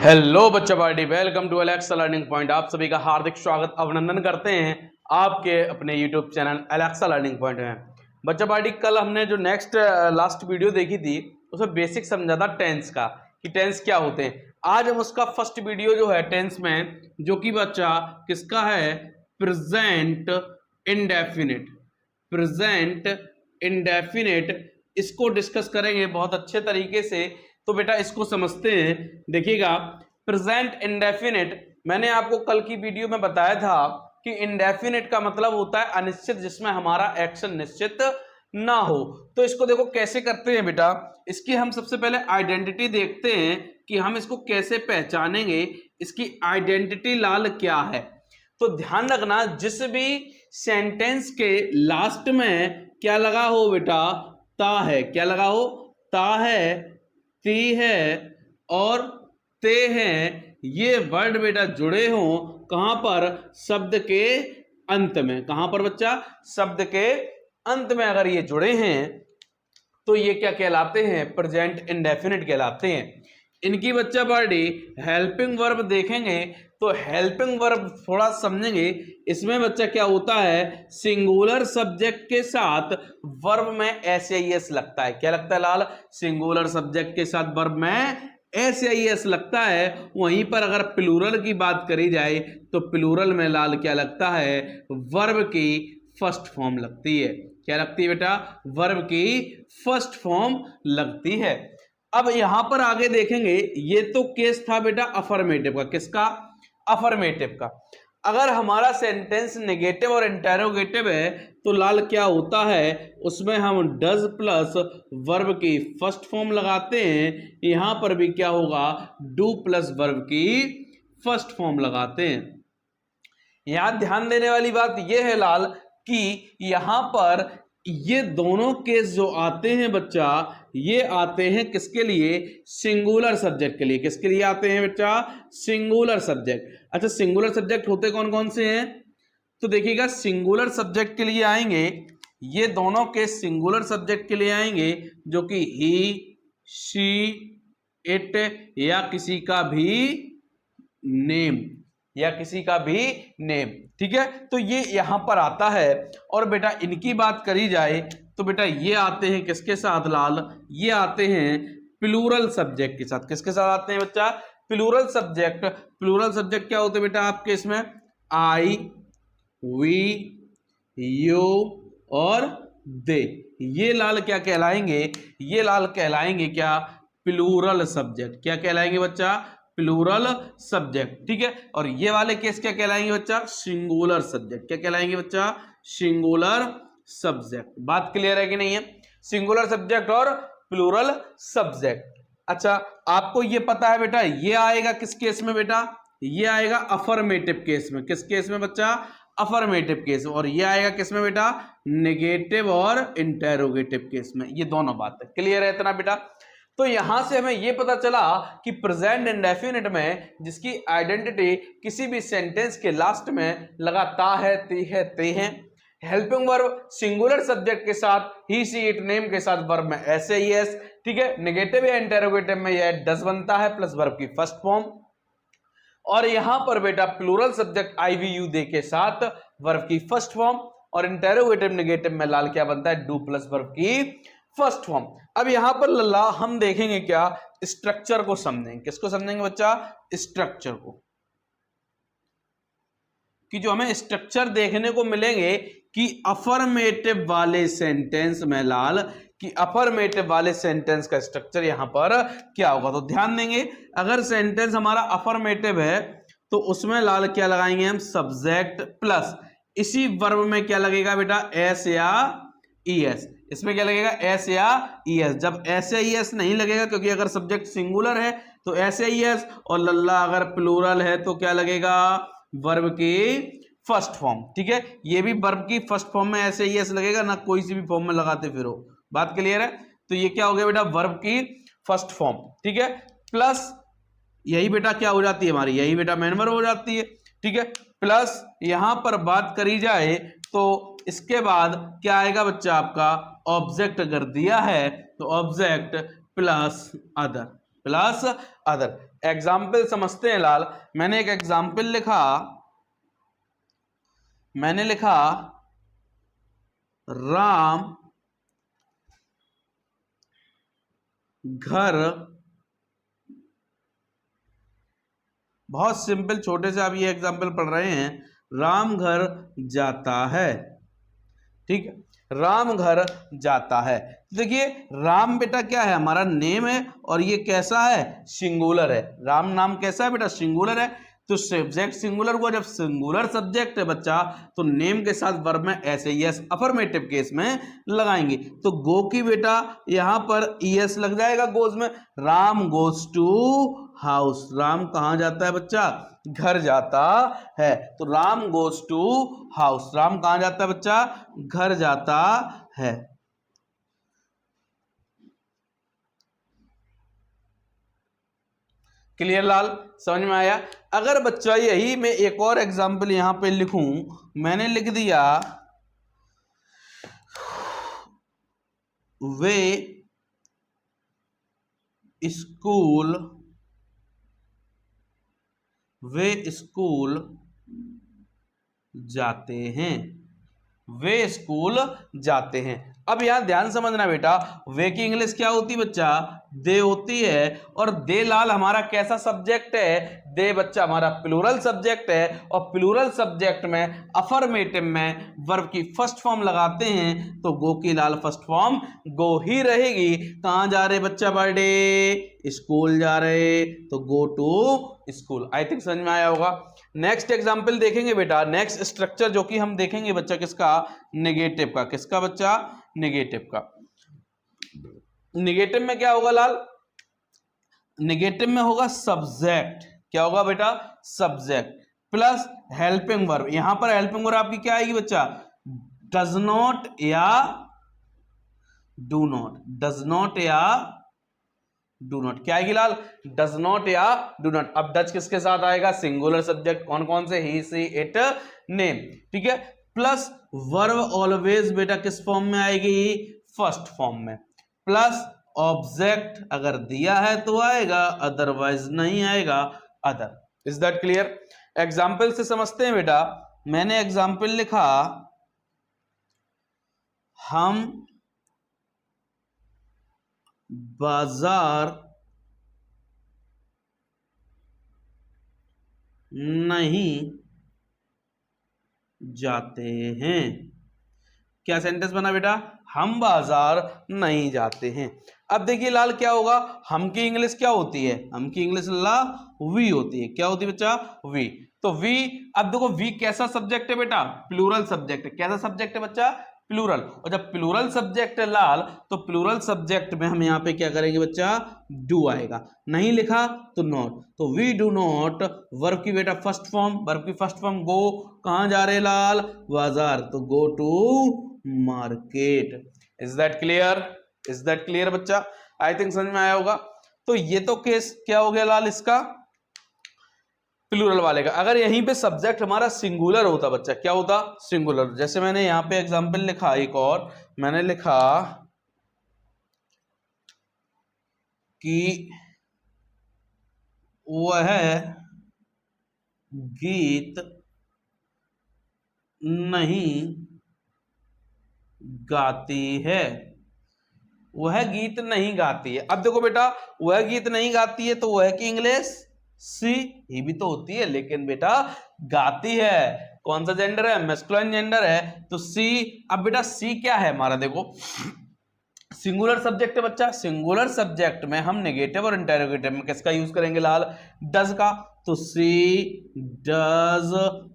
Hello बच्चा party, welcome to Alexa learning point. आप सभी का हार्दिक स्वागत अभिनंदन करते हैं आपके अपने YouTube channel Alexa learning point में। बच्चा पार्टी, कल हमने जो लास्ट वीडियो देखी थी उसमें बेसिक समझा था टेंस का कि टेंस क्या होते हैं। आज हम उसका फर्स्ट वीडियो जो है टेंस में, जो कि बच्चा किसका है, प्रेजेंट इंडेफिनिट। प्रेजेंट इंडेफिनिट इसको डिस्कस करेंगे बहुत अच्छे तरीके से। तो बेटा इसको समझते हैं। देखिएगा, प्रेजेंट इंडेफिनिट मैंने आपको कल की वीडियो में बताया था कि इंडेफिनिट का मतलब होता है अनिश्चित, जिसमें हमारा एक्शन निश्चित ना हो। तो इसको देखो कैसे करते हैं बेटा। इसकी हम सबसे पहले आइडेंटिटी देखते हैं कि हम इसको कैसे पहचानेंगे, इसकी आइडेंटिटी लाल क्या है। तो ध्यान रखना, जिस भी सेंटेंस के लास्ट में क्या लगा हो बेटा, ता है। क्या लगा हो, ता है, ती है और ते हैं, ये वर्ड बेटा जुड़े हों कहां पर, शब्द के अंत में। कहां पर बच्चा, शब्द के अंत में अगर ये जुड़े हैं तो ये क्या कहलाते हैं, प्रेजेंट इंडेफिनिट कहलाते हैं। इनकी बच्चा पार्टी हेल्पिंग वर्ब देखेंगे तो हेल्पिंग वर्ब थोड़ा समझेंगे। इसमें बच्चा क्या होता है, सिंगुलर सब्जेक्ट के साथ वर्ब में एस लगता है। क्या लगता है लाल, सिंगुलर सब्जेक्ट के साथ वर्ब में एस लगता है। वहीं पर अगर प्लूरल की बात करी जाए तो प्लूरल में लाल क्या लगता है, वर्ब की फर्स्ट फॉर्म लगती है। क्या लगती है बेटा, वर्ब की फर्स्ट फॉर्म लगती है। अब यहां पर आगे देखेंगे, ये तो केस था बेटा अफर्मेटिव का। किसका, अफर्मेटिव का। अगर हमारा सेंटेंस नेगेटिव और इंटेरोगेटिव है तो लाल क्या होता है, उसमें हम डज प्लस वर्ब की फर्स्ट फॉर्म लगाते हैं। यहां पर भी क्या होगा, डू प्लस वर्ब की फर्स्ट फॉर्म लगाते हैं। यहां ध्यान देने वाली बात यह है लाल कि यहां पर ये दोनों केस जो आते हैं बच्चा, ये आते हैं किसके लिए, सिंगुलर सब्जेक्ट के लिए। किसके लिए आते हैं बच्चा, सिंगुलर सब्जेक्ट। अच्छा, सिंगुलर सब्जेक्ट होते कौन कौन से हैं, तो देखिएगा सिंगुलर सब्जेक्ट के लिए आएंगे, ये दोनों केस सिंगुलर सब्जेक्ट के लिए आएंगे, जो कि ही, शी, इट या किसी का भी नेम, या किसी का भी नेम। ठीक है, तो ये यहां पर आता है। और बेटा इनकी बात करी जाए तो बेटा ये आते हैं किसके साथ लाल, ये आते हैं प्लूरल सब्जेक्ट के साथ। किसके साथ आते हैं बच्चा, प्लूरल सब्जेक्ट। प्लूरल सब्जेक्ट क्या होते हैं बेटा आपके इसमें, आई, वी, यू और दे। ये लाल क्या कहलाएंगे, ये लाल कहलाएंगे क्या, प्लूरल सब्जेक्ट। क्या कहलाएंगे बच्चा, प्लूरल सब्जेक्ट। ठीक है, और ये वाले केस क्या कहलाएंगे बच्चा, सिंगुलर सब्जेक्ट। क्या कहलाएंगे बच्चा, सिंगुलर सब्जेक्ट। बात क्लियर है कि नहीं है, सिंगुलर सब्जेक्ट और प्लूरल सब्जेक्ट। अच्छा, आपको ये पता है बेटा ये आएगा किस केस में बेटा, ये आएगा अफर्मेटिव केस में। किस केस में बच्चा, अफर्मेटिव केस में। और ये आएगा किस में बेटा, नेगेटिव और इंटेरोगेटिव केस में। ये दोनों बात है, क्लियर है इतना बेटा। तो यहां से हमें यह पता चला कि प्रेजेंट इंडेफिनिट में जिसकी आइडेंटिटी किसी भी सेंटेंस के लास्ट में लगाता है, ती है, ते हैं। हेल्पिंग वर्ब सिंगुलर सब्जेक्ट के साथ ही, सी, इट, नेम के साथ वर्ब में एस। ठीक है, नेगेटिव या इंटेरोगेटिव में यह डज बनता है प्लस वर्ब की फर्स्ट फॉर्म। और यहां पर बेटा plural subject I, we, you, they के साथ वर्ब की फर्स्ट फॉर्म। और इंटेरोगेटिव नेगेटिव में लाल क्या बनता है, डू प्लस वर्ब की फर्स्ट फॉर्म। अब यहां पर लल्ला हम देखेंगे क्या, स्ट्रक्चर को समझेंगे। किसको समझेंगे बच्चा, स्ट्रक्चर को। कि जो हमें स्ट्रक्चर देखने को मिलेंगे कि अफर्मेटिव वाले सेंटेंस में लाल, कि अफर्मेटिव वाले सेंटेंस का स्ट्रक्चर यहां पर क्या होगा। तो ध्यान देंगे, अगर सेंटेंस हमारा अफर्मेटिव है तो उसमें लाल क्या लगाएंगे हम, सब्जेक्ट प्लस इसी वर्ब में क्या लगेगा बेटा, एस या ईएस। इसमें क्या लगेगा, एस या ईएस। जब एस या ईएस नहीं लगेगा, क्योंकि अगर सब्जेक्ट सिंगुलर है तो एस या ईएस, और लल्ला अगर प्लूरल है तो क्या लगेगा, वर्ब की फर्स्ट फॉर्म। ठीक है, ये भी वर्ब की फर्स्ट फॉर्म में एस या ईएस लगेगा ना, कोई सी भी फॉर्म में लगाते फिर हो। बात क्लियर है। तो ये क्या हो गया बेटा, वर्ब की फर्स्ट फॉर्म। ठीक है, प्लस यही बेटा क्या हो जाती है हमारी, यही बेटा मेन वर्ब हो जाती है। ठीक है, प्लस यहां पर बात करी जाए तो इसके बाद क्या आएगा बच्चा आपका, ऑब्जेक्ट अगर दिया है तो object plus other. Plus other. Example समझते हैं लाल। मैंने एक एग्जाम्पल लिखा, मैंने लिखा राम घर, बहुत सिंपल छोटे से आप ये एग्जाम्पल पढ़ रहे हैं, राम घर जाता है, ठीक है, राम घर जाता है। देखिए राम बेटा क्या है, हमारा नेम है और ये कैसा है, सिंगुलर है। राम नाम कैसा है बेटा, सिंगुलर है। तो सब्जेक्ट सिंगुलर हुआ, जब सिंगुलर सब्जेक्ट है बच्चा तो नेम के साथ वर्ब में ऐसे यस अफर्मेटिव केस में लगाएंगे। तो गो की बेटा यहां पर यस लग जाएगा गोज में। Ram goes to house, Ram कहां जाता है बच्चा, घर जाता है। तो Ram goes to house, Ram कहां जाता है बच्चा, घर जाता है। क्लियर लाल, समझ में आया। अगर बच्चा यही मैं एक और एग्जांपल यहां पे लिखूं, मैंने लिख दिया वे स्कूल, वे स्कूल जाते हैं, वे स्कूल जाते हैं। अब यहां ध्यान समझना बेटा, वे की इंग्लिश क्या होती बच्चा, दे होती है। और दे लाल हमारा कैसा सब्जेक्ट है, दे बच्चा हमारा प्लूरल सब्जेक्ट है। और प्लूरल सब्जेक्ट में अफर्मेटिव में वर्ब की फर्स्ट फॉर्म लगाते हैं तो गो की लाल फर्स्ट फॉर्म गो ही रहेगी। कहां जा रहे बच्चा, बर्थडे, स्कूल जा रहे, तो go to school. I think समझ में आया होगा। नेक्स्ट एग्जांपल देखेंगे बेटा, नेक्स्ट स्ट्रक्चर जो कि हम देखेंगे बच्चा किसका, नेगेटिव का। किसका बच्चा, नेगेटिव का। नेगेटिव में क्या होगा लाल, नेगेटिव में होगा सब्जेक्ट। क्या होगा बेटा, सब्जेक्ट प्लस हेल्पिंग वर्ब। यहां पर हेल्पिंग वर्ब आपकी क्या आएगी बच्चा, डज नॉट या डू नॉट, डज नॉट या डू नॉट। क्या आएगी लाल, डज नॉट या डू नॉट। अब डज किसके साथ आएगा, सिंगुलर सब्जेक्ट, कौन कौन से, ही सी इट नेम, ठीक है। प्लस वर्ब ऑलवेज बेटा किस फॉर्म में आएगी, फर्स्ट फॉर्म में। प्लस ऑब्जेक्ट अगर दिया है तो आएगा, अदरवाइज नहीं आएगा, other. Is that clear. Example से समझते हैं बेटा। मैंने एग्जाम्पल लिखा, हम बाजार नहीं जाते हैं। क्या सेंटेंस बना बेटा, हम बाजार नहीं जाते हैं। अब देखिए लाल क्या होगा, हम की इंग्लिश क्या होती है, हम की इंग्लिश ला वी होती है। क्या होती है बच्चा, वी। तो वी, अब देखो वी कैसा सब्जेक्ट है बेटा, प्लूरल सब्जेक्ट है। कैसा सब्जेक्ट है बच्चा, प्लूरल। और जब प्लूरल सब्जेक्ट है लाल, तो प्लूरल सब्जेक्ट में हम यहाँ पे क्या करेंगे बच्चा, डू आएगा। नहीं लिखा तो नॉट। तो वी डू नॉट, वर्ब की बेटा फर्स्ट फॉर्म, वर्ब की फर्स्ट फॉर्म गो, कहां जा रहे लाल, बाजार, तो go to market. Is that clear, is that clear बच्चा। आई थिंक समझ में आया होगा। तो ये तो केस क्या हो गया लाल इसका, प्लूरल वाले का। अगर यहीं पे सब्जेक्ट हमारा सिंगुलर होता बच्चा, क्या होता, सिंगुलर। जैसे मैंने यहां पे एग्जांपल लिखा एक और, मैंने लिखा कि वह गीत नहीं गाती है, वह गीत नहीं गाती है। अब देखो बेटा, वह गीत नहीं गाती है तो वह की इंग्लिश सी ही भी तो होती है, लेकिन बेटा गाती है, कौन सा जेंडर है, मैस्कुलाइन जेंडर है, तो सी। अब बेटा सी क्या है हमारा, देखो सिंगुलर सब्जेक्ट है बच्चा। सिंगुलर सब्जेक्ट में हम नेगेटिव और इंटेरोगेटिव में किसका यूज करेंगे लाल, डज का। तो सी डज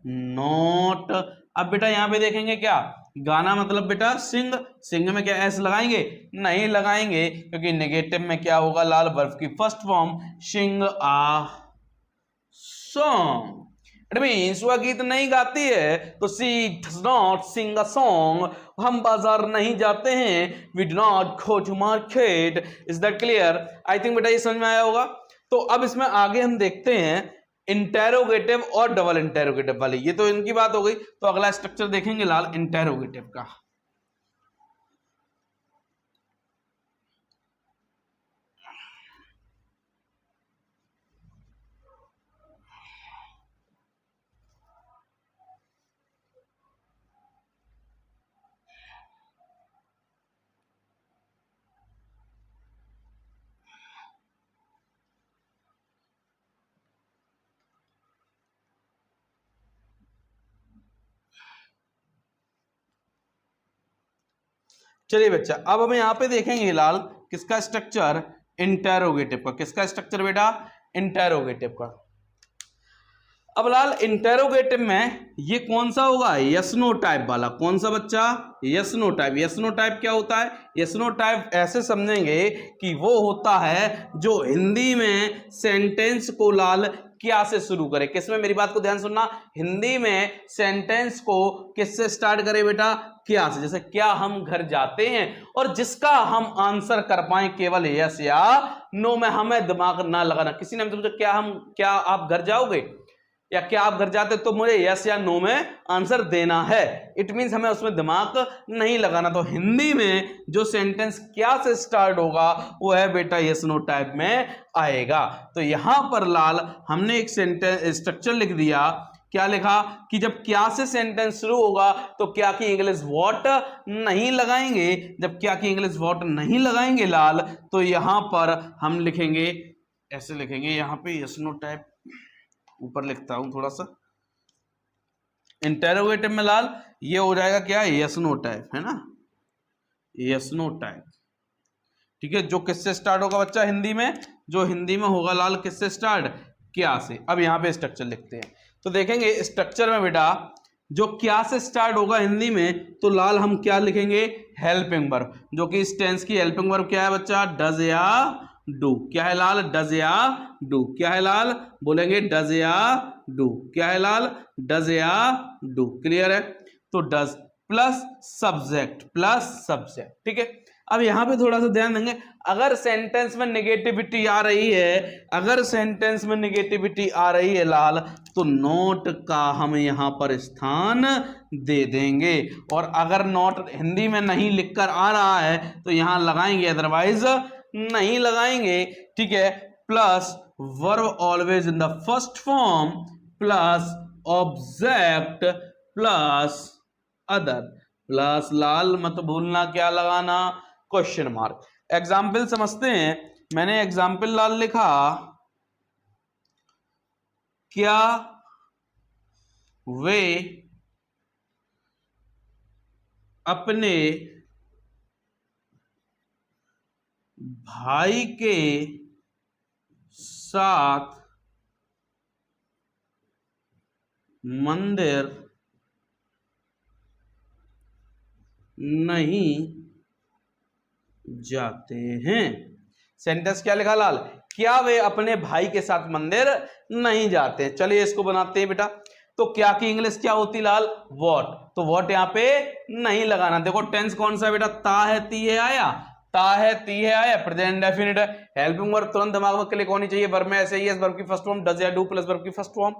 नॉट। अब बेटा यहां पे देखेंगे क्या, गाना मतलब बेटा सिंग, सिंग में क्या एस लगाएंगे, नहीं लगाएंगे, क्योंकि नेगेटिव में क्या होगा लाल, वर्ब की first form sing a song. It means वह गीत नहीं गाती है, तो she does not sing a song. हम बाजार नहीं जाते हैं, we do not go to market. Is that clear. I think बेटा ये समझ में आया होगा। तो अब इसमें आगे हम देखते हैं इंटेरोगेटिव और डबल इंटेरोगेटिव वाली, ये तो इनकी बात हो गई। तो अगला स्ट्रक्चर देखेंगे लाल इंटेरोगेटिव का। चलिए बच्चा, अब हम यहाँ पे देखेंगे लाल किसका स्ट्रक्चर, इंटेरोगेटिव का। किसका स्ट्रक्चर बेटा, इंटेरोगेटिव का। अब लाल इंटेरोगेटिव में ये कौन सा होगा, यस नो टाइप वाला। कौन सा बच्चा, yes no type. Yes no type क्या होता है, यस नो टाइप ऐसे समझेंगे कि वो होता है जो हिंदी में सेंटेंस को लाल क्या से शुरू करे। किसमें, मेरी बात को ध्यान सुनना, हिंदी में सेंटेंस को किससे स्टार्ट करे बेटा, क्या से। जैसे क्या हम घर जाते हैं, और जिसका हम आंसर कर पाए केवल यस या नो में, हमें दिमाग ना लगाना। किसी ने हमसे पूछा क्या आप घर जाओगे या क्या आप घर जाते, तो मुझे यस या नो में आंसर देना है। इट मींस हमें उसमें दिमाग नहीं लगाना। तो हिंदी में जो सेंटेंस क्या से स्टार्ट होगा वो है बेटा यस नो टाइप में आएगा। तो यहां पर लाल हमने एक सेंटेंस स्ट्रक्चर लिख दिया। क्या लिखा कि जब क्या से सेंटेंस शुरू होगा तो क्या की इंग्लिश व्हाट नहीं लगाएंगे। जब क्या की इंग्लिश व्हाट नहीं लगाएंगे लाल, तो यहां पर हम लिखेंगे, ऐसे लिखेंगे यहां पे यस नो टाइप, ऊपर लिखता हूं थोड़ा सा। इंटेरोगेटिव में लाल ये हो जाएगा क्या, यस नो टाइप, है ना, यस नो टाइप। ठीक है, जो किससे स्टार्ट होगा बच्चा हिंदी में, जो हिंदी में होगा लाल किससे स्टार्ट, क्या से। अब यहां पे स्ट्रक्चर लिखते हैं, तो देखेंगे स्ट्रक्चर में बेटा जो क्या से स्टार्ट होगा हिंदी में, तो लाल हम क्या लिखेंगे, हेल्पिंग वर्ब। जो कि इस टेंस की हेल्पिंग वर्ब क्या है बच्चा, डज या डू। क्या है लाल, डज या डू। क्या है लाल, बोलेंगे डज या डू। क्या है लाल, डज या डू। क्लियर है, तो does plus subject plus subject. ठीक है, अब यहां पे थोड़ा सा ध्यान देंगे, अगर सेंटेंस में नेगेटिविटी आ रही है, अगर सेंटेंस में नेगेटिविटी आ रही है लाल, तो नोट का हम यहां पर स्थान दे देंगे। और अगर नोट हिंदी में नहीं लिखकर आ रहा है तो यहां लगाएंगे, अदरवाइज नहीं लगाएंगे। ठीक है, plus verb always in the first form plus object plus other plus लाल मत भूलना क्या लगाना, क्वेश्चन मार्क। एग्जाम्पल समझते हैं। मैंने एग्जाम्पल लाल लिखा, क्या वे अपने भाई के साथ मंदिर नहीं जाते हैं। सेंटेंस क्या लिखा लाल, क्या वे अपने भाई के साथ मंदिर नहीं जाते हैं। चलिए इसको बनाते हैं बेटा। तो क्या की इंग्लिश क्या होती लाल, व्हाट। तो व्हाट यहाँ पे नहीं लगाना। देखो टेंस कौन सा है बेटा, ता है ती है आया, ता है ती है आया, प्रेजेंट इंडेफिनिट है। हेल्पिंग वर्ब तुरंत दिमाग में क्लिक होनी चाहिए, वर्ब में ऐसे ही है, वर्ब की फर्स्ट फॉर्म डज या डू प्लस वर्ब की फर्स्ट फॉर्म।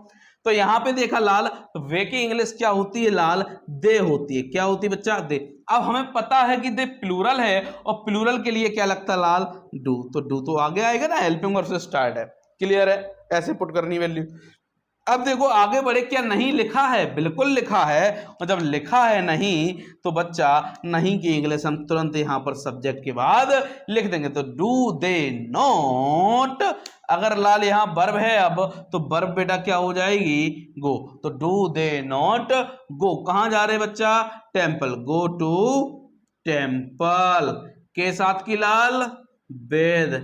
तो यहां पे देखा लाल, वे की इंग्लिश क्या होती है लाल, दे होती है। क्या होती है बच्चा, दे। अब हमें पता है कि दे प्लूरल है, और प्लूरल के लिए क्या लगता है लाल, डू। तो डू तो आगे आएगा ना, हेल्पिंग वर्ब से स्टार्ट है। क्लियर है, ऐसे पुट करनी वैल्यू। अब देखो आगे बढ़े, क्या नहीं लिखा है, बिल्कुल लिखा है। और जब लिखा है नहीं, तो बच्चा नहीं की इंग्लिश हम तुरंत यहां पर सब्जेक्ट के बाद लिख देंगे। तो डू दे नॉट। अगर लाल यहां वर्ब है अब, तो वर्ब बेटा क्या हो जाएगी, गो। तो डू दे नॉट गो। कहां जा रहे बच्चा, टेम्पल, गो टू टेम्पल। के साथ की लाल, वेद।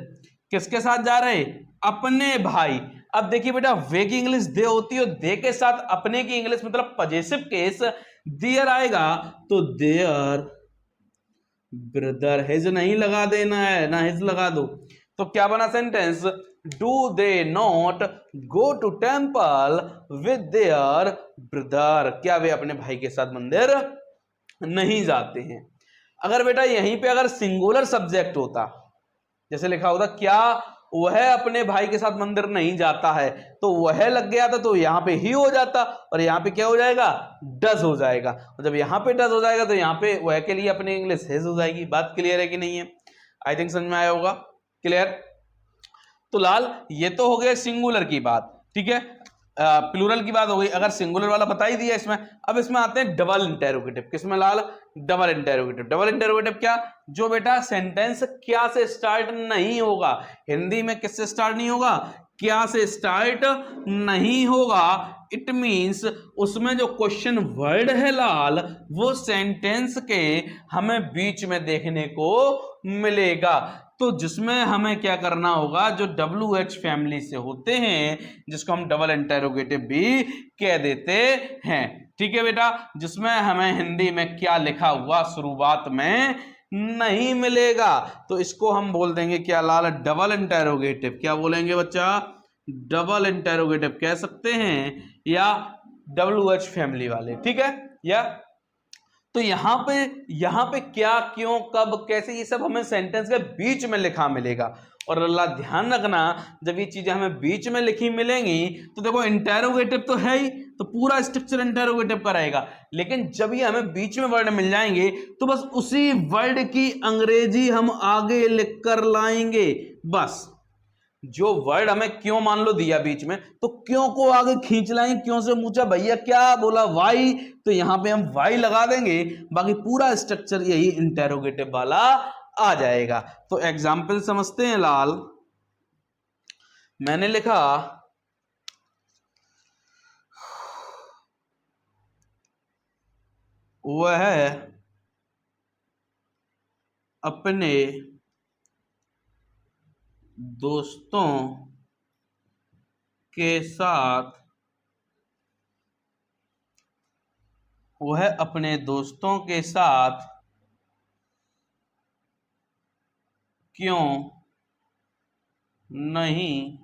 किसके साथ जा रहे, अपने भाई। अब देखिए बेटा, वे की इंग्लिश दे होती है, दे के साथ अपने की इंग्लिश मतलब पजेसिव केस देयर आएगा, तो देयर ब्रदर। हिज नहीं लगा देना है ना, हिज लगा दो। तो क्या बना sentence, do they not go to temple with their brother. क्या वे अपने भाई के साथ मंदिर नहीं जाते हैं। अगर बेटा यहीं पे अगर सिंगुलर सब्जेक्ट होता, जैसे लिखा होता क्या वह अपने भाई के साथ मंदिर नहीं जाता है, तो वह लग गया था, तो यहां पे ही हो जाता, और यहां पे क्या हो जाएगा, डज हो जाएगा। और जब यहां पे डज हो जाएगा तो यहां पे वह के लिए अपनी इंग्लिश हिज हो जाएगी। बात क्लियर है कि नहीं है, आई थिंक समझ में आया होगा। क्लियर। तो लाल ये तो हो गया सिंगुलर की बात, ठीक है, प्लूरल की बात हो गई। अगर सिंगुलर वाला बता ही दिया इसमें, अब इसमें आते हैं डबल इंटेरोगेटिव। किसमें लाल, डबल इंटेरोगेटिव। डबल इंटेरोगेटिव क्या, जो बेटा सेंटेंस क्या से स्टार्ट नहीं होगा। हिंदी में किससे स्टार्ट नहीं होगा, क्या से स्टार्ट नहीं होगा, इट मीन्स उसमें जो क्वेश्चन वर्ड है लाल वो सेंटेंस के हमें बीच में देखने को मिलेगा। तो जिसमें हमें क्या करना होगा, जो WH फैमिली से होते हैं जिसको हम डबल इंटेरोगेटिव भी कह देते हैं, ठीक है बेटा, जिसमें हमें हिंदी में क्या लिखा हुआ शुरुआत में नहीं मिलेगा, तो इसको हम बोल देंगे क्या लाल, डबल इंटेरोगेटिव। क्या बोलेंगे बच्चा, डबल इंटेरोगेटिव कह सकते हैं या WH फैमिली वाले, ठीक है। या तो यहां पे क्या, क्यों, कब, कैसे, ये सब हमें सेंटेंस के बीच में लिखा मिलेगा। और अल्लाह ध्यान रखना, जब ये चीजें हमें बीच में लिखी मिलेंगी तो देखो इंटेरोगेटिव तो है ही, तो पूरा स्ट्रक्चर इंटेरोगेटिव का रहेगा, लेकिन जब ये हमें बीच में वर्ड मिल जाएंगे तो बस उसी वर्ड की अंग्रेजी हम आगे लिख कर लाएंगे। बस जो वर्ड हमें क्यों मान लो दिया बीच में, तो क्यों को आगे खींच लाएंगे। क्यों से पूछा भैया क्या बोला, वाई, तो यहां पे हम वाई लगा देंगे, बाकी पूरा स्ट्रक्चर यही इंटेरोगेटिव वाला आ जाएगा। तो एग्जाम्पल समझते हैं लाल। मैंने लिखा वह अपने दोस्तों के साथ, वह अपने दोस्तों के साथ क्यों नहीं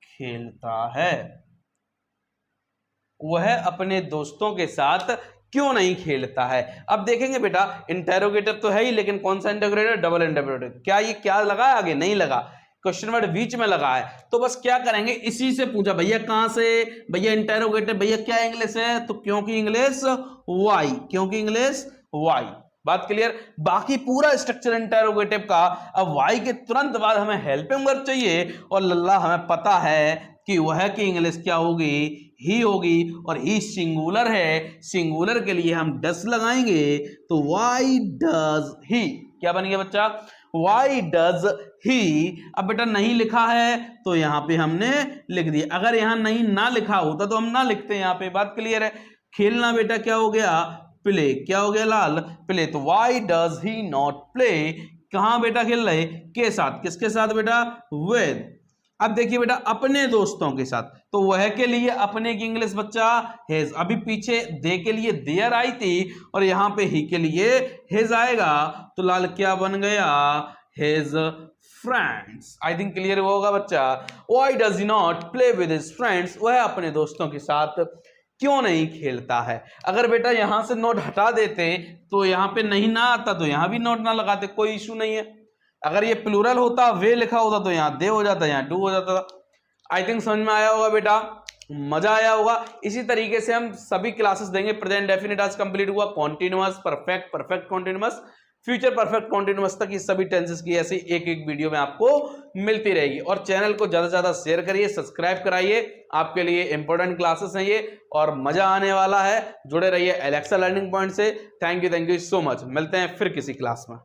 खेलता है। वह अपने दोस्तों के साथ क्यों नहीं खेलता है। अब देखेंगे बेटा इंटेरोगेटिव तो है ही, लेकिन कौन सा इंटेरोगेटिव, डबल इंटेरोगेटिव। क्या ये क्या लगा आगे, नहीं लगा, क्वेश्चन वर्ड बीच में लगा है। तो बस क्या करेंगे, इसी से पूछा भैया कहां से, भैया इंटेरोगेटिव, भैया क्या इंग्लिश है, तो क्योंकि इंग्लिश वाई, क्योंकि इंग्लिश वाई। बात क्लियर। बाकी पूरा स्ट्रक्चर इंटेरोगेटिव का। अब वाई के तुरंत बाद हमें हेल्पिंग वर्ब चाहिए, और लल्ला हमें पता है कि वह की इंग्लिश क्या होगी, ही होगी, और ही सिंगुलर है, सिंगुलर के लिए हम डस लगाएंगे, तो वाई डज ही, क्या बन गया बच्चा, वाई डज ही। अब बेटा नहीं लिखा है तो यहां पे हमने लिख दिया, अगर यहां नहीं ना लिखा होता तो हम ना लिखते, यहां पे बात क्लियर है। खेलना बेटा क्या हो गया, प्ले, क्या हो गया लाल, प्ले। तो why does he not play, कहां बेटा खेल रहे, के साथ, किसके साथ बेटा, विद। अब देखिए बेटा अपने दोस्तों के साथ, तो वह के लिए अपने की इंग्लिश बच्चा हेज, अभी पीछे दे के लिए देयर आई थी, और यहां पे ही के लिए हेज आएगा, तो लाल क्या बन गया, hedge friends. I think clear होगा बच्चा। Why does he not play with his friends, वह अपने दोस्तों के साथ क्यों नहीं खेलता है। अगर बेटा यहां से नोट हटा देते तो यहां पे नहीं ना आता, तो यहां भी नोट ना लगाते, कोई इशू नहीं है। अगर ये प्लूरल होता, वे लिखा होता, तो यहाँ दे हो जाता, यहाँ डू हो जाता था। आई थिंक समझ में आया होगा बेटा, मजा आया होगा। इसी तरीके से हम सभी क्लासेस देंगे। प्रेजेंट डेफिनिट आज कंप्लीट हुआ, continuous, perfect, perfect continuous, future perfect continuous तक, ये सभी टेंसेस की ऐसी एक एक वीडियो में आपको मिलती रहेगी। और चैनल को ज्यादा से ज्यादा शेयर करिए, सब्सक्राइब कराइए, आपके लिए इंपॉर्टेंट क्लासेस हैं ये, और मजा आने वाला है। जुड़े रहिए एलेक्सा लर्निंग पॉइंट से। Thank you so much. मिलते हैं फिर किसी क्लास में।